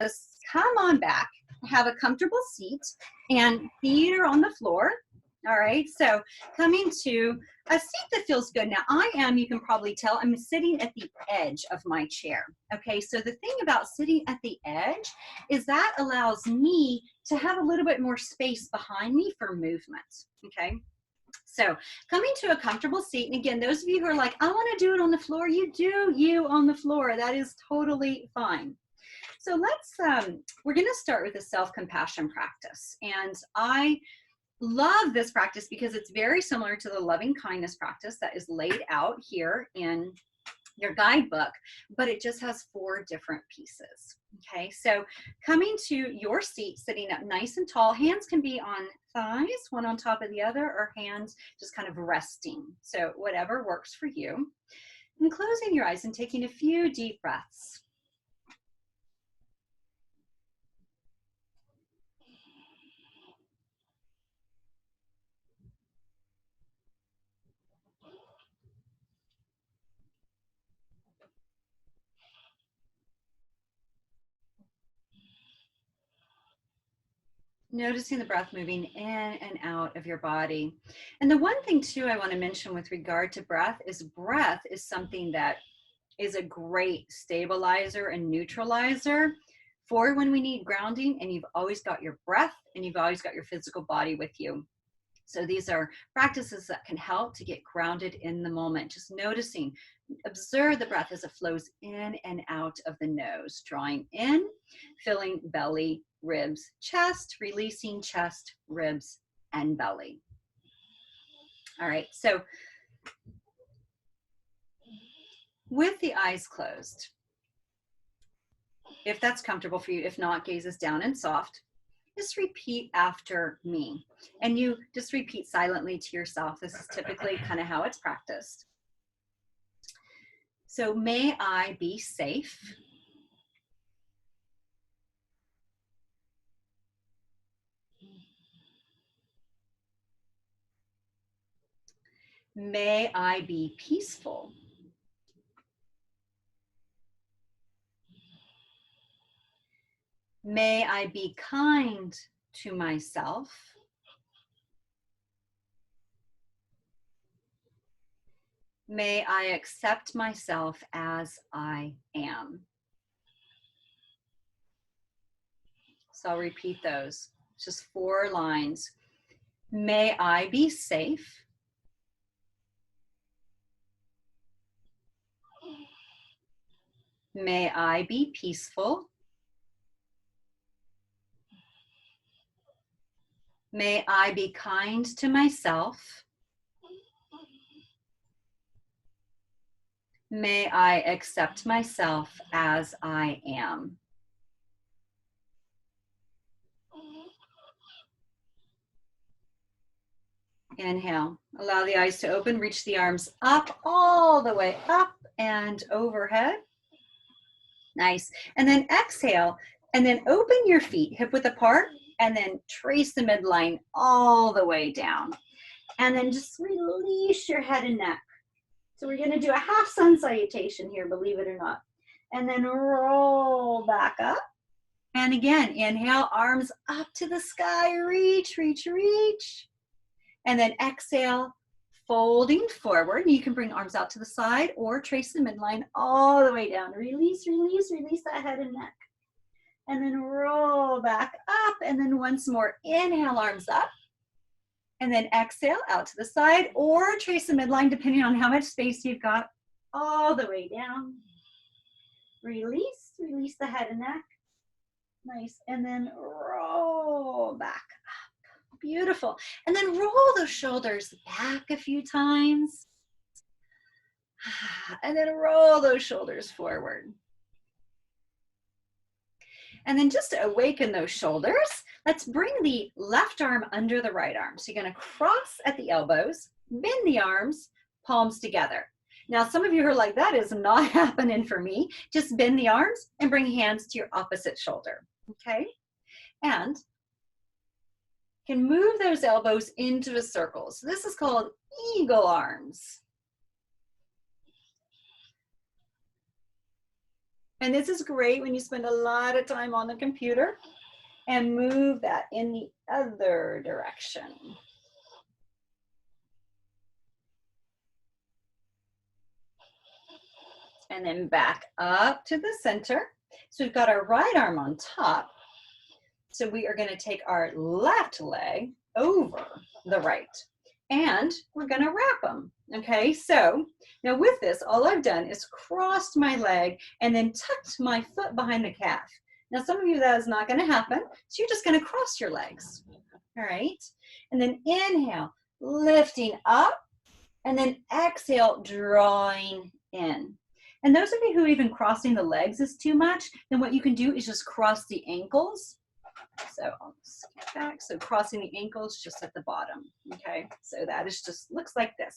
just come on back, have a comfortable seat, and feet are on the floor. All right, so coming to a seat that feels good. Now I am, you can probably tell, I'm sitting at the edge of my chair. Okay, so the thing about sitting at the edge is that allows me to have a little bit more space behind me for movement. Okay, so coming to a comfortable seat, and again, those of you who are like, I want to do it on the floor, you do you on the floor. That is totally fine. So let's, we're going to start with a self-compassion practice. And I love this practice because it's very similar to the loving kindness practice that is laid out here in your guidebook, but it just has 4 different pieces. Okay, so coming to your seat, sitting up nice and tall, hands can be on thighs, one on top of the other, or hands just kind of resting. So whatever works for you. And closing your eyes and taking a few deep breaths. Noticing the breath moving in and out of your body. And the one thing too I want to mention with regard to breath is something that is a great stabilizer and neutralizer for when we need grounding, and you've always got your breath and you've always got your physical body with you. So these are practices that can help to get grounded in the moment. Just noticing, observe the breath as it flows in and out of the nose, drawing in, filling belly, ribs, chest, releasing chest, ribs, and belly. All right, so with the eyes closed, if that's comfortable for you, if not, gazes down and soft. Just repeat after me, and you just repeat silently to yourself. This is typically kind of how it's practiced. So, may I be safe. May I be peaceful. May I be kind to myself. May I accept myself as I am. So I'll repeat those. Just 4 lines. May I be safe. May I be peaceful. May I be kind to myself. May I accept myself as I am. Inhale, allow the eyes to open, reach the arms up, all the way up and overhead. Nice. And then exhale, and then open your feet hip width apart, and then trace the midline all the way down. And then just release your head and neck. So we're going to do a half sun salutation here, believe it or not. And then roll back up. And again, inhale, arms up to the sky, reach, reach, reach. And then exhale, folding forward. You can bring arms out to the side or trace the midline all the way down. Release, release, release that head and neck. And then roll back up. And then once more, inhale, arms up. And then exhale out to the side or trace the midline depending on how much space you've got, all the way down. Release, release the head and neck. Nice. And then roll back up. Beautiful. And then roll those shoulders back a few times. And then roll those shoulders forward. And then just to awaken those shoulders, let's bring the left arm under the right arm. So you're going to cross at the elbows, bend the arms, palms together. Now, some of you are like, that is not happening for me. Just bend the arms and bring hands to your opposite shoulder, okay? And you can move those elbows into a circle. So this is called eagle arms. And this is great when you spend a lot of time on the computer, and move that in the other direction. And then back up to the center. So we've got our right arm on top. So we are going to take our left leg over the right, and we're going to wrap them. Okay, so now with this, all I've done is crossed my leg and then tucked my foot behind the calf. Now, some of you, that is not going to happen. So you're just going to cross your legs. All right, and then inhale, lifting up, and then exhale, drawing in. And those of you who even crossing the legs is too much, then what you can do is just cross the ankles. So I'll just get back. So crossing the ankles just at the bottom. Okay, so that is just looks like this.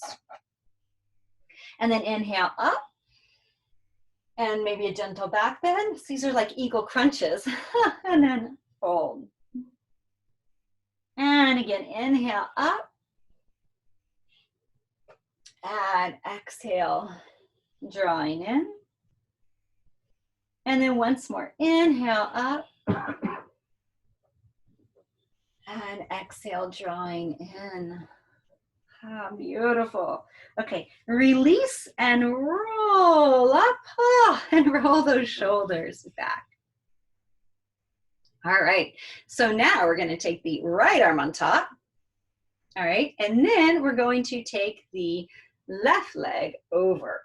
And then inhale up, and maybe a gentle back bend. These are like eagle crunches. And then fold. And again, inhale up, and exhale, drawing in. And then once more, inhale up, and exhale, drawing in. Ah, beautiful. Okay, release and roll up, and roll those shoulders back. All right, so now we're going to take the right arm on top. All right, and then we're going to take the left leg over.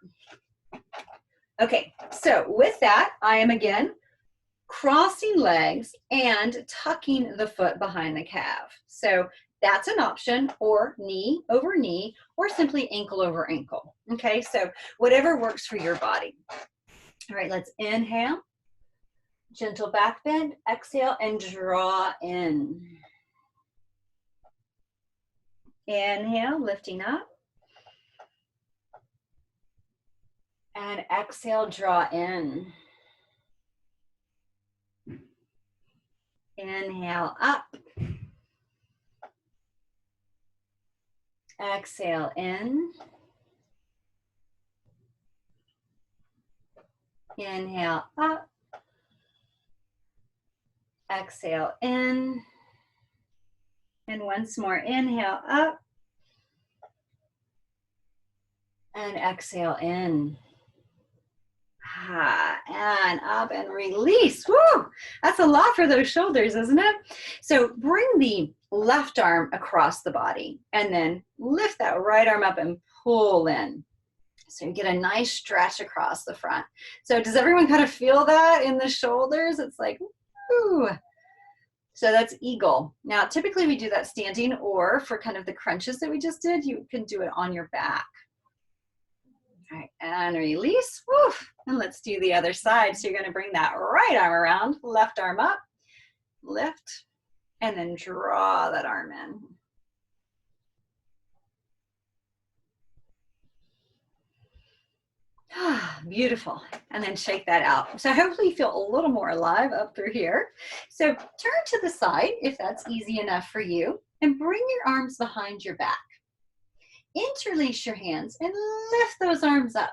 Okay, so with that, I am again crossing legs and tucking the foot behind the calf. So that's an option, or knee over knee, or simply ankle over ankle. Okay, so whatever works for your body. All right, let's inhale, gentle back bend, exhale, and draw in. Inhale, lifting up. And exhale, draw in. Inhale up. Exhale in. Inhale up. Exhale in. And once more, inhale up. And exhale in. And up and release. Woo! That's a lot for those shoulders, isn't it? So bring the left arm across the body and then lift that right arm up and pull in. So you get a nice stretch across the front. So does everyone kind of feel that in the shoulders? It's like, woo! So that's eagle. Now, typically we do that standing, or for kind of the crunches that we just did, you can do it on your back. All right, and release. Woo. And let's do the other side. So you're going to bring that right arm around, left arm up, lift, and then draw that arm in. Beautiful. And then shake that out. So hopefully you feel a little more alive up through here. So turn to the side if that's easy enough for you, and bring your arms behind your back. Interlace your hands and lift those arms up.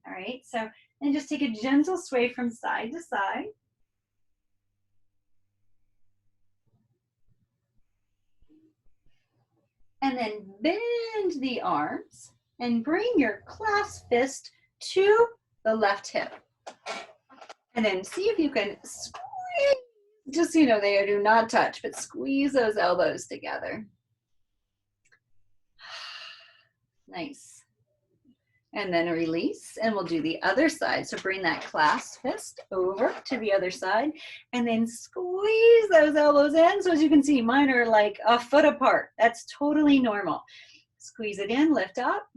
All right, so and just take a gentle sway from side to side. And then bend the arms and bring your clasped fist to the left hip. And then see if you can squeeze, just so you know, they do not touch, but squeeze those elbows together. Nice. And then release, and we'll do the other side. So bring that clasped fist over to the other side, and then squeeze those elbows in. So as you can see, mine are like a foot apart. That's totally normal. Squeeze it in, lift up.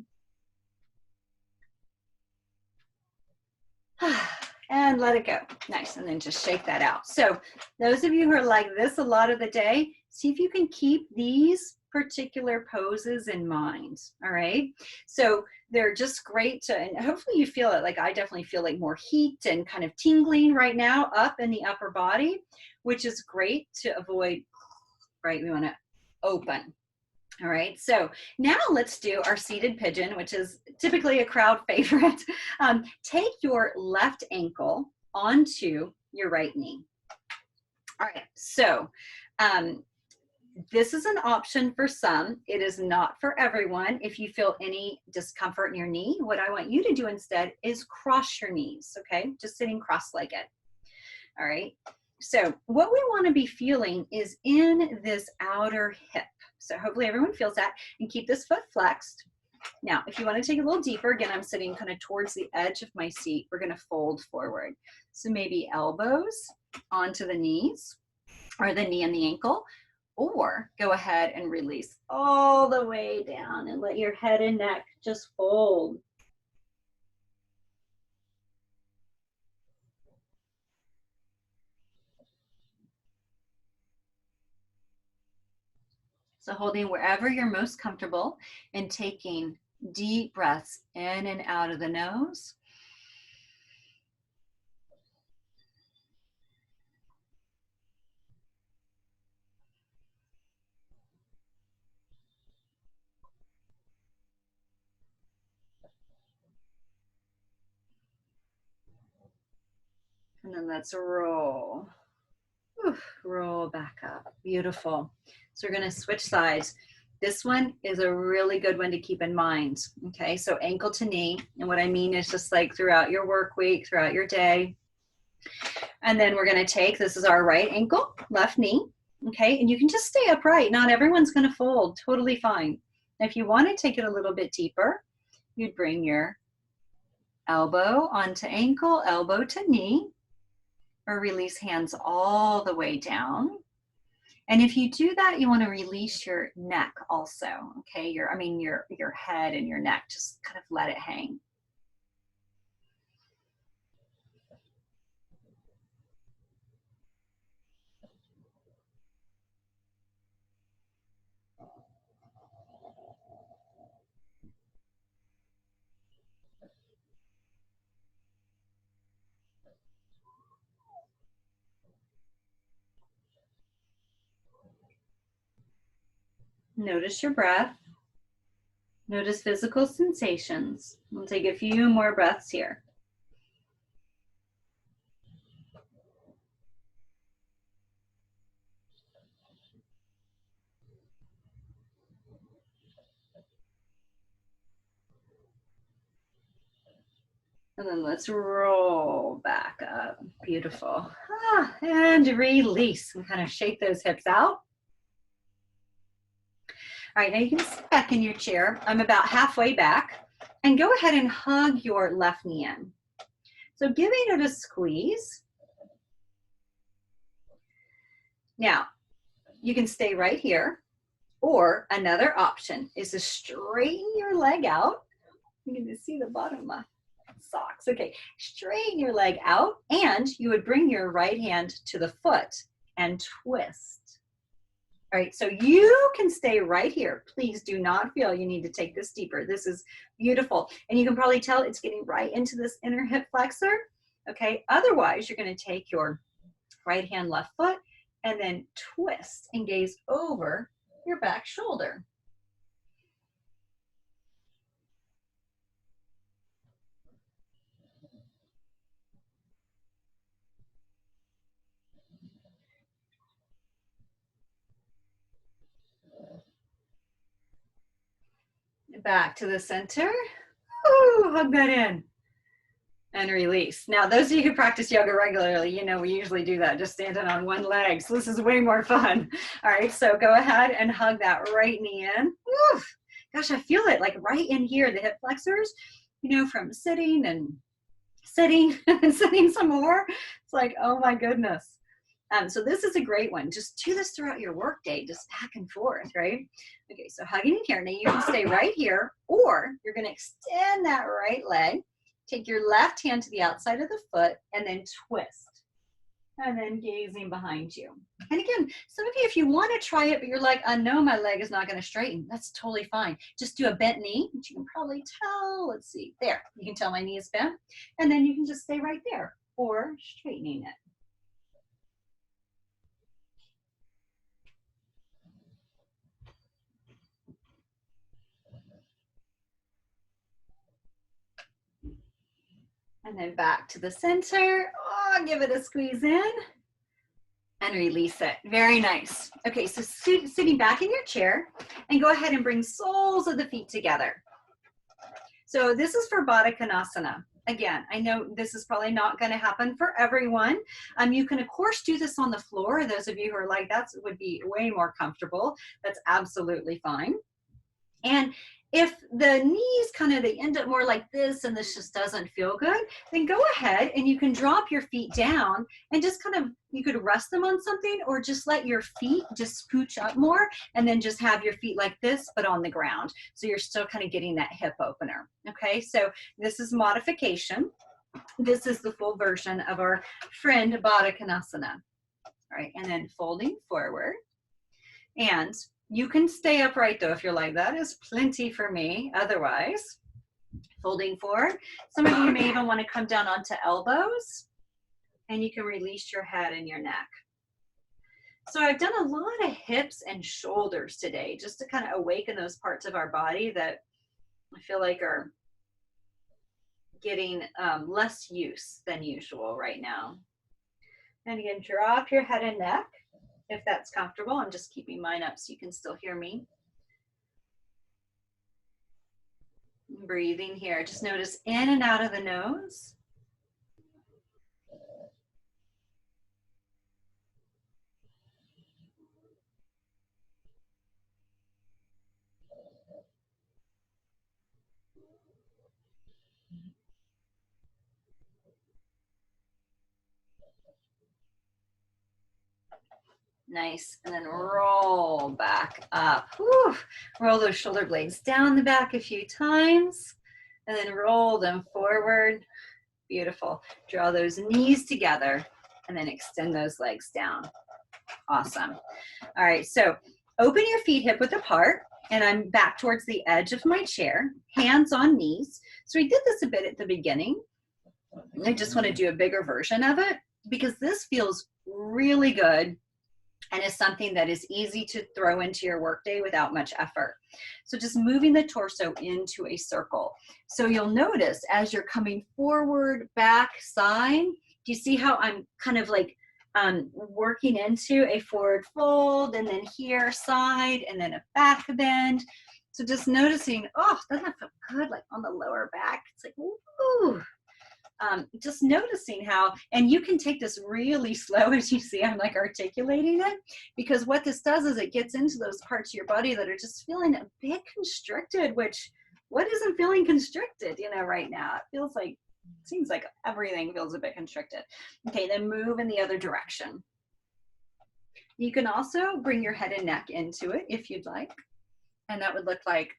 And let it go. Nice, and then just shake that out. So those of you who are like this a lot of the day, see if you can keep these particular poses in mind. All right, so they're just great to, and hopefully you feel it. Like I definitely feel like more heat and kind of tingling right now up in the upper body, which is great to avoid, right? We want to open. All right, so now let's do our seated pigeon, which is typically a crowd favorite. Take your left ankle onto your right knee. All right, so this is an option for some. It is not for everyone. If you feel any discomfort in your knee, what I want you to do instead is cross your knees, okay? Just sitting cross-legged. All right, so what we want to be feeling is in this outer hip. So hopefully everyone feels that, and keep this foot flexed. Now, if you want to take it a little deeper, again, I'm sitting kind of towards the edge of my seat. We're going to fold forward. So maybe elbows onto the knees, or the knee and the ankle, or go ahead and release all the way down and let your head and neck just fold. So holding wherever you're most comfortable and taking deep breaths in and out of the nose. And then let's roll. Roll back up. Beautiful. So we're going to switch sides. This one is a really good one to keep in mind. Okay, so ankle to knee. And what I mean is just like throughout your work week, throughout your day. And then we're going to take, this is our right ankle, left knee. Okay, and you can just stay upright. Not everyone's going to fold. Totally fine. If you want to take it a little bit deeper, you'd bring your elbow onto ankle, elbow to knee, or release hands all the way down. And if you do that, you want to release your neck also, okay? Your head and your neck, just kind of let it hang. Notice your breath. Notice physical sensations. We'll take a few more breaths here. And then let's roll back up. Beautiful. And release. And kind of shake those hips out. All right, now you can sit back in your chair. I'm about halfway back. And go ahead and hug your left knee in. So giving it a squeeze. Now, you can stay right here. Or another option is to straighten your leg out. You can see the bottom of my socks. Okay, straighten your leg out, and you would bring your right hand to the foot and twist. All right, so you can stay right here. Please do not feel you need to take this deeper. This is beautiful. And you can probably tell it's getting right into this inner hip flexor. Okay, otherwise you're going to take your right hand, left foot, and then twist and gaze over your back shoulder. Back to the center. Ooh, hug that in. And release. Now, those of you who practice yoga regularly, you know we usually do that, just standing on one leg. So this is way more fun. All right, so go ahead and hug that right knee in. Woo! Gosh, I feel it like right in here, the hip flexors, you know, from sitting and sitting and sitting some more. It's like, oh my goodness. So this is a great one. Just do this throughout your work day, just back and forth, right? Okay, so hugging in here. Now you can stay right here, or you're going to extend that right leg. Take your left hand to the outside of the foot and then twist. And then gazing behind you. And again, some of you, if you want to try it, but you're like, I know my leg is not going to straighten. That's totally fine. Just do a bent knee, which you can probably tell. Let's see. There. You can tell my knee is bent. And then you can just stay right there or straightening it. And then back to the center. give it a squeeze in and release it. Very nice. Okay, so sitting back in your chair, and go ahead and bring soles of the feet together. So this is for Baddha Konasana. Again, I know this is probably not going to happen for everyone. You can, of course, do this on the floor. Those of you who are like, that would be way more comfortable. That's absolutely fine. And if the knees they end up more like this and this just doesn't feel good, then go ahead and you can drop your feet down and just you could rest them on something, or just let your feet just scooch up more and then just have your feet like this, but on the ground. So you're still getting that hip opener. Okay, so this is modification. This is the full version of our friend Baddha Konasana. All right, and then folding forward. And you can stay upright though if you're like, that is plenty for me. Otherwise, folding forward. Some of you may even want to come down onto elbows, and you can release your head and your neck. So I've done a lot of hips and shoulders today, just to awaken those parts of our body that I feel like are getting less use than usual right now. And again, drop your head and neck if that's comfortable. I'm just keeping mine up so you can still hear me. Breathing here. Just notice in and out of the nose. Nice. And then roll back up. Whew. Roll those shoulder blades down the back a few times, and then roll them forward. Beautiful. Draw those knees together, and then extend those legs down. Awesome. All right, so open your feet hip width apart, and I'm back towards the edge of my chair, hands on knees. So we did this a bit at the beginning. I just want to do a bigger version of it because this feels really good and is something that is easy to throw into your workday without much effort. So just moving the torso into a circle. So you'll notice as you're coming forward, back, side, do you see how I'm working into a forward fold, and then here, side, and then a back bend. So just noticing, oh, doesn't that feel good, like on the lower back? It's like, ooh. Just noticing how, and you can take this really slow as you see I'm articulating it, because what this does is it gets into those parts of your body that are just feeling a bit constricted, which what isn't feeling constricted, right now? It seems like everything feels a bit constricted. Okay, then move in the other direction. You can also bring your head and neck into it if you'd like, and that would look like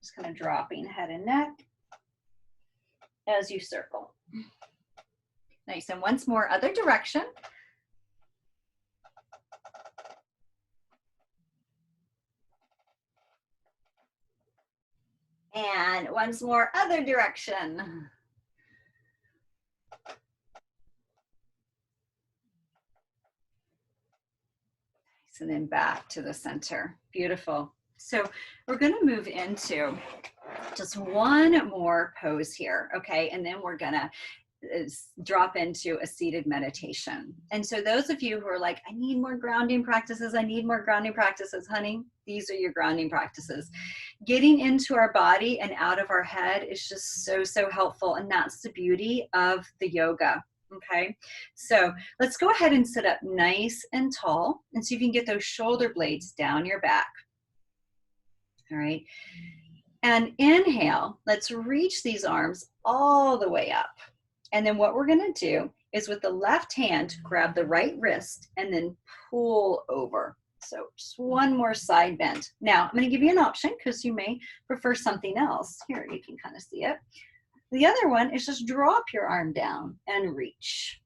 just dropping head and neck as you circle. Nice, and once more, other direction. And once more, other direction. Nice, and then back to the center. Beautiful. So we're going to move into just one more pose here, okay? And then we're going to drop into a seated meditation. And so those of you who are like, I need more grounding practices, honey, these are your grounding practices. Getting into our body and out of our head is just so helpful. And that's the beauty of the yoga. Okay, so let's go ahead and sit up nice and tall and see if you can get those shoulder blades down your back. All right, and inhale, let's reach these arms all the way up. And then what we're going to do is with the left hand, grab the right wrist and then pull over. So just one more side bend. Now, I'm going to give you an option because you may prefer something else. Here, you can see it. The other one is just drop your arm down and reach.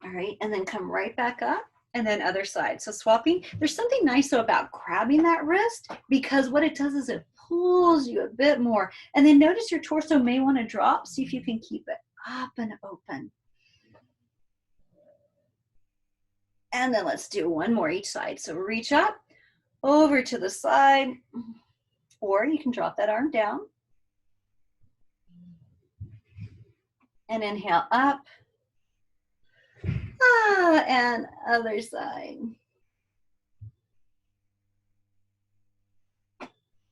All right, and then come right back up. And then other side. So swapping, there's something nice though about grabbing that wrist, because what it does is it pulls you a bit more. And then notice your torso may want to drop. See if you can keep it up and open. And then let's do one more each side. So reach up, over to the side, or you can drop that arm down. And inhale up. And other side.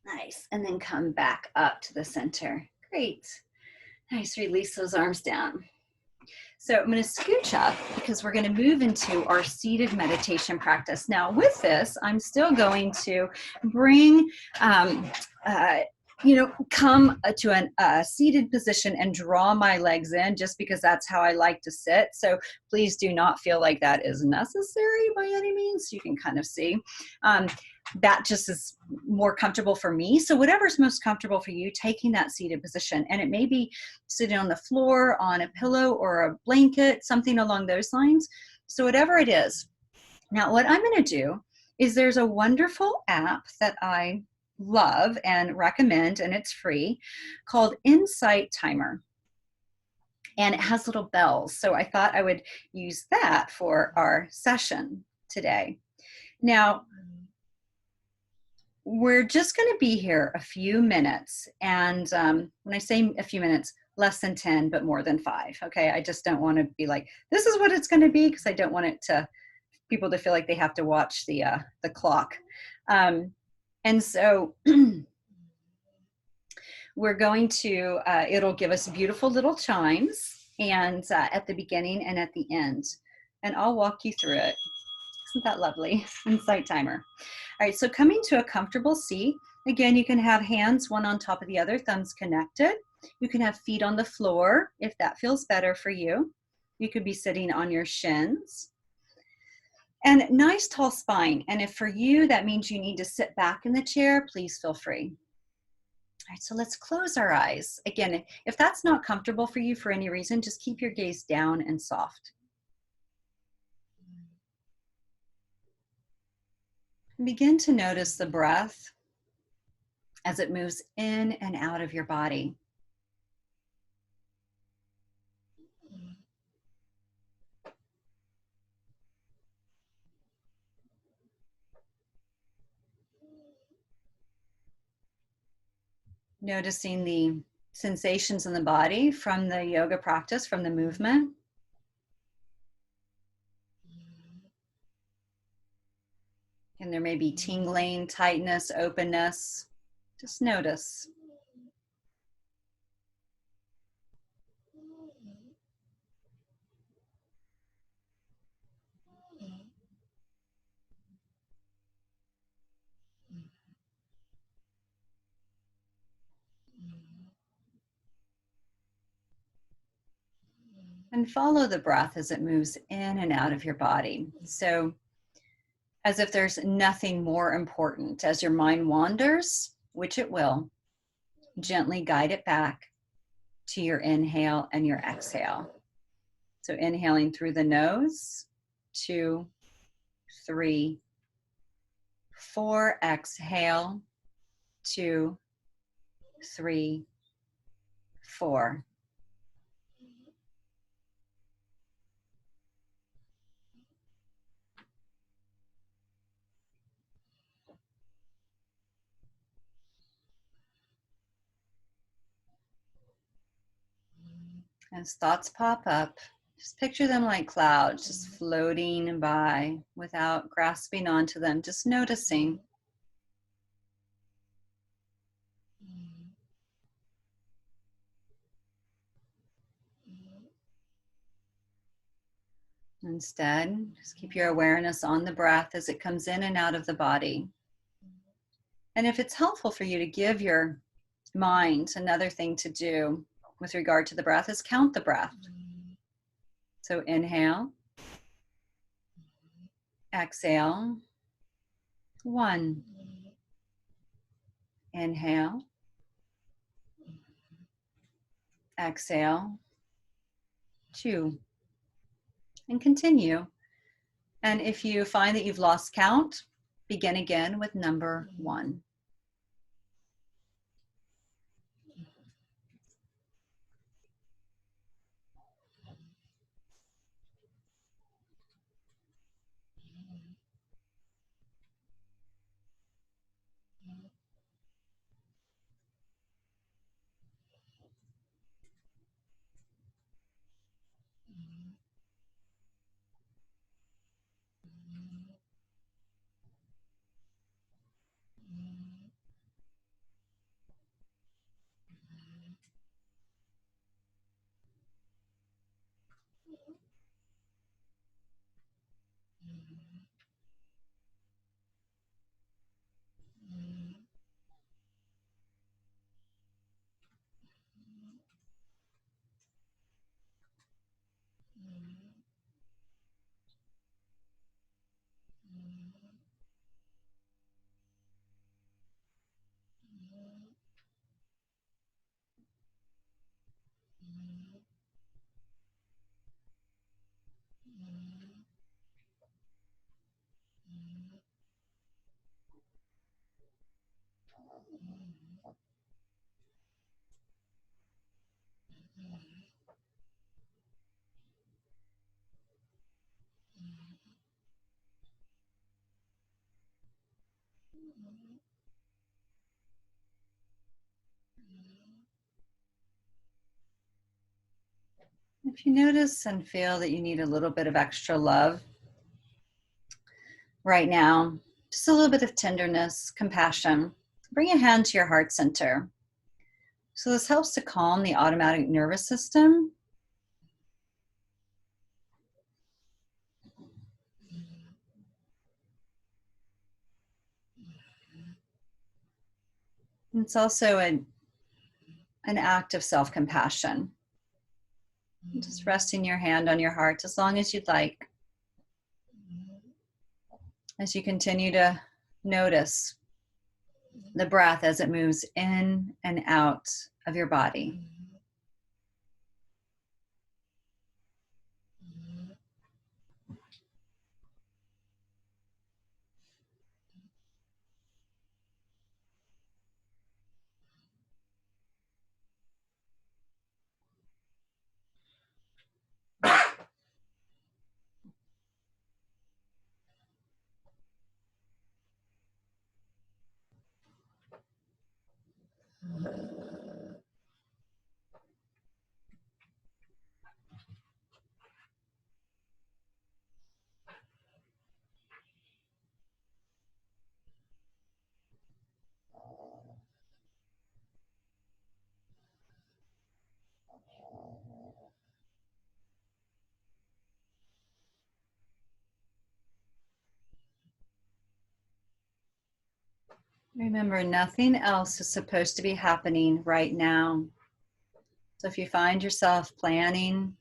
Nice. And then come back up to the center. Great. Nice. Release those arms down. So I'm going to scooch up because we're going to move into our seated meditation practice. Now with this, I'm still going to bring, come to a seated position and draw my legs in just because that's how I like to sit. So please do not feel like that is necessary by any means. You can kind of see. That just is more comfortable for me. So whatever's most comfortable for you, taking that seated position. And it may be sitting on the floor, on a pillow or a blanket, something along those lines. So whatever it is. Now, what I'm going to do is there's a wonderful app that I love and recommend, and it's free, called Insight Timer. And it has little bells. So I thought I would use that for our session today. Now, we're just going to be here a few minutes. And when I say a few minutes, less than 10, but more than 5. Okay. I just don't want to be like, this is what it's going to be, because I don't want it to people to feel like they have to watch the clock. And so we're going to, it'll give us beautiful little chimes and at the beginning and at the end. And I'll walk you through it. Isn't that lovely? Insight Timer. All right, so coming to a comfortable seat. Again, you can have hands one on top of the other, thumbs connected. You can have feet on the floor if that feels better for you. You could be sitting on your shins. And nice tall spine. And if for you that means you need to sit back in the chair, please feel free. All right, so let's close our eyes. Again, if that's not comfortable for you for any reason, just keep your gaze down and soft. Begin to notice the breath as it moves in and out of your body. Noticing the sensations in the body from the yoga practice, from the movement. And there may be tingling, tightness, openness. Just notice. And follow the breath as it moves in and out of your body. So as if there's nothing more important. As your mind wanders, which it will, gently guide it back to your inhale and your exhale. So inhaling through the nose, 2, 3, 4. Exhale, 2, 3, 4. As thoughts pop up, just picture them like clouds, just floating by without grasping onto them, just noticing. Instead, just keep your awareness on the breath as it comes in and out of the body. And if it's helpful for you to give your mind another thing to do with regard to the breath, is count the breath. So inhale, exhale, 1. Inhale, exhale, 2. And continue. And if you find that you've lost count, begin again with number 1. If you notice and feel that you need a little bit of extra love right now, just a little bit of tenderness, compassion, bring a hand to your heart center. So this helps to calm the automatic nervous system. It's also an act of self-compassion. Just resting your hand on your heart as long as you'd like. As you continue to notice the breath as it moves in and out of your body. Remember, nothing else is supposed to be happening right now. So if you find yourself planning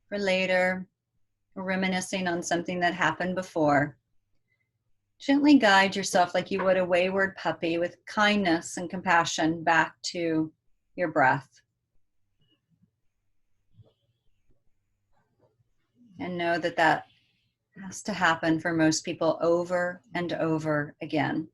for later, or reminiscing on something that happened before, gently guide yourself like you would a wayward puppy with kindness and compassion back to your breath. And know that that has to happen for most people over and over again.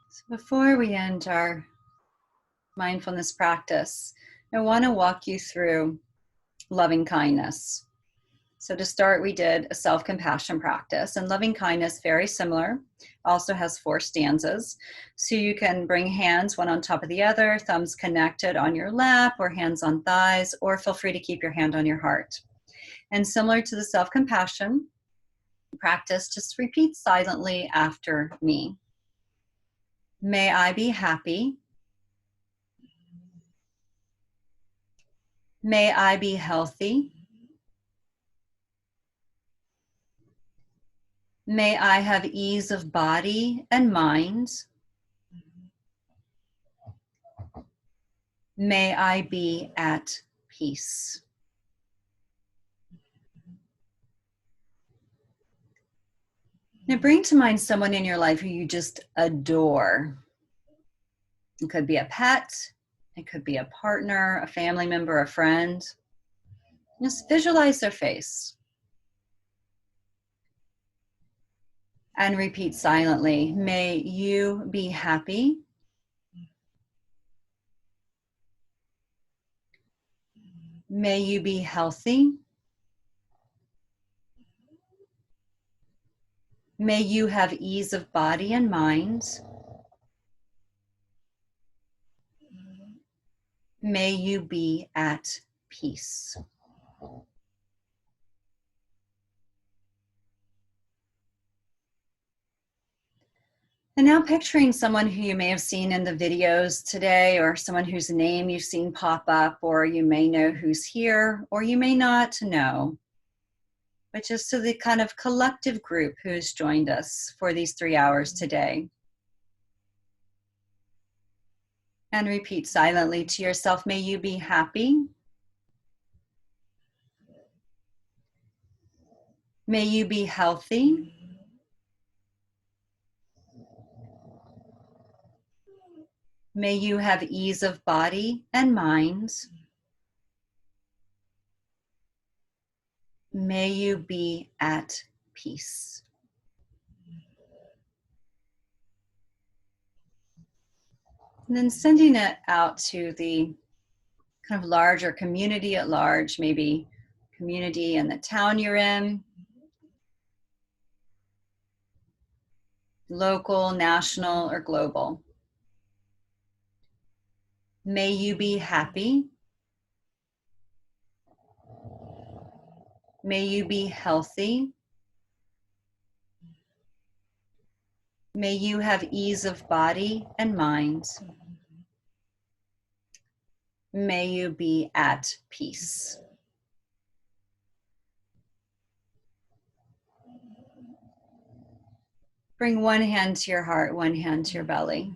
So before we end our mindfulness practice, I want to walk you through loving kindness. So to start, we did a self-compassion practice, and loving kindness, very similar, also has 4 stanzas. So you can bring hands one on top of the other, thumbs connected on your lap or hands on thighs, or feel free to keep your hand on your heart. And similar to the self-compassion practice, just repeat silently after me. May I be happy. May I be healthy. May I have ease of body and mind. May I be at peace. Now bring to mind someone in your life who you just adore. It could be a pet, it could be a partner, a family member, a friend. Just visualize their face. And repeat silently, may you be happy. May you be healthy. May you have ease of body and mind. May you be at peace. And now picturing someone who you may have seen in the videos today, or someone whose name you've seen pop up, or you may know who's here, or you may not know, but just to the kind of collective group who's joined us for these 3 hours today. And repeat silently to yourself, may you be happy. May you be healthy. May you have ease of body and mind. May you be at peace. And then sending it out to the kind of larger community at large, maybe community in the town you're in, local, national, or global. May you be happy. May you be healthy. May you have ease of body and mind. May you be at peace. Bring one hand to your heart, one hand to your belly.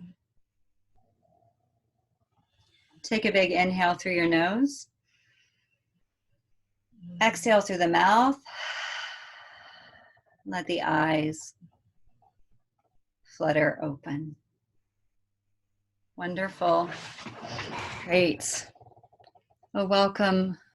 Take a big inhale through your nose. Exhale through the mouth. Let the eyes flutter open. Wonderful. Great. Well, welcome